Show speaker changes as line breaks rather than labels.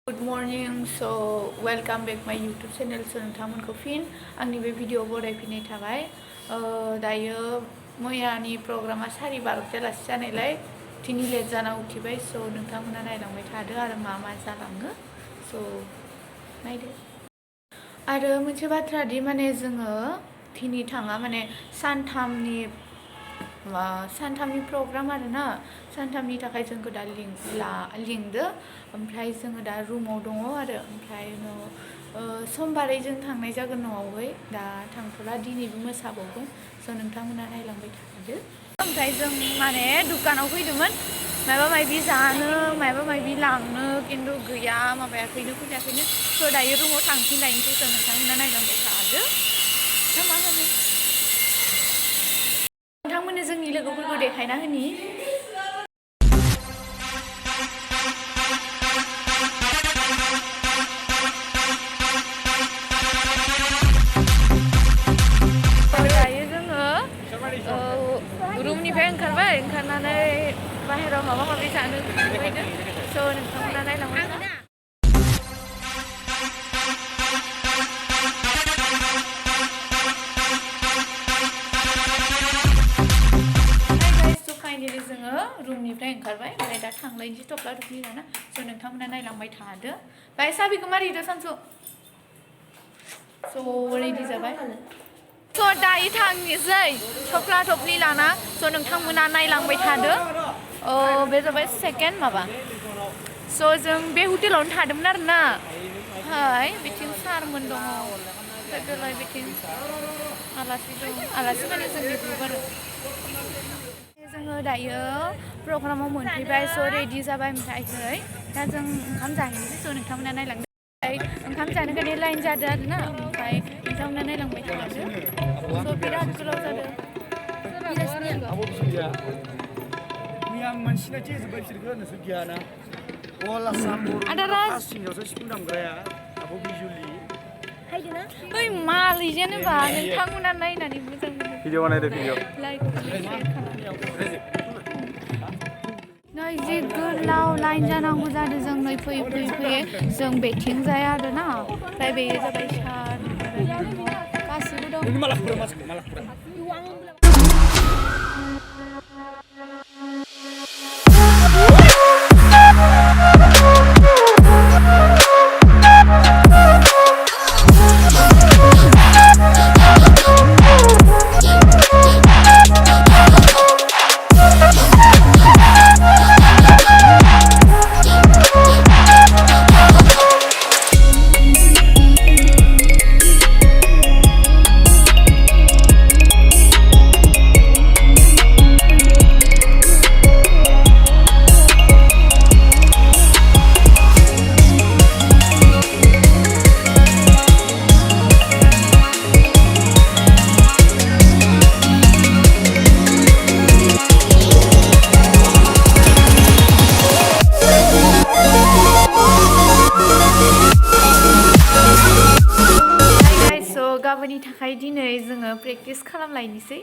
Good morning, so welcome back my YouTube channel. So नोंथांमोनखौ फिन आंनि बे भिडिअ बरायफिननाय थाबाय। दायो मैयानि प्रग्रामा 12:15 जानायलाय दिनै लेट जाना उथिबाय। so नोंथांमोना नायलांबाय थादो आरो मा जालाङो। so नायदो। आरो मोनसे बाथ्रा दि माने जोङो दिनै थाङा माने सानथामनि प्रग्राम आरो ना सानथामनि थाखाय जोंखौ दा लिंदो ओमफ्राय जोङो दा रुमाव दङ आरो ओमफ्राय समबारै जों थांनाय जागोन न'आवहाय दा थांथ'ला दिनैबो मोसाबावगोन स' नोंथांमोना नायलांबाय थादो। ओमफ्राय जों माने दुकानाव फैदोंमोन माबा माबि जानो माबा माबि लांनो खिन्थु गैया माबायाखैनो फैयाखैनो स' दायो रुमाव थांफिनलायनोसै स' नोंथांमोना नायलांबाय थादो ना मा होनो नोंथांमोननो जोंनि लोगोफोरखौ देखायना होनि दायो जोङो रुमनिफ्राय ओंखारनानै बाहेराव माबा माबि जानो फैदों स' नोंथांमोना नायलांबाय था। फाइनालि जोङो रुमनिफ्राय ओंखारबाय ओमफ्राय दा थांलायनोसै थफ्ला थफ्लि लाना स' नोंथांमोना नायलांबाय थादो बाय साबिखौ मारिदो सानसु स' रेडि जाबाय स' दायो थांनोसै थफ्ला थफ्लि लाना स' नोंथांमोना नायलांबाय थादो बे जाबाय सेकेन्ड माबा स' जों बे हटेलावनो थादोंमोन आरो ना ओमफ्राय बिथिं सारमोन दङ ओमफ्राय बिथिं आलासि दं आलासि माने जोंनि ग्रुप आरो जोङो दायो प्रग्रामाव मोनफैबाय स' रेडि जाबाय ओमफ्राय दा जों ओंखाम जाहैनोसै स' नोंथांमोना नायलांदो ओंखाम जानो थाखाय लाइन जादों आरो ना ओमफ्राय नोंथांमोना नायलांबाय थादो स' बिराद गोलाव जादों ओइ मालै जेनेबा नोंथांमोना नायनानै मोजां मोनो भिडिअ बानायदो भिडिअ लाइक नै जि गोलाव लाइन जानांगौ जादों जों नै फैयै जों बेथिं जाया आरो ना ओमफ्राय बेयो जाबाय सार गासिबो दं गाबोननि थाखाय दिनै जोङो प्रेक्टिस खालामलायनोसै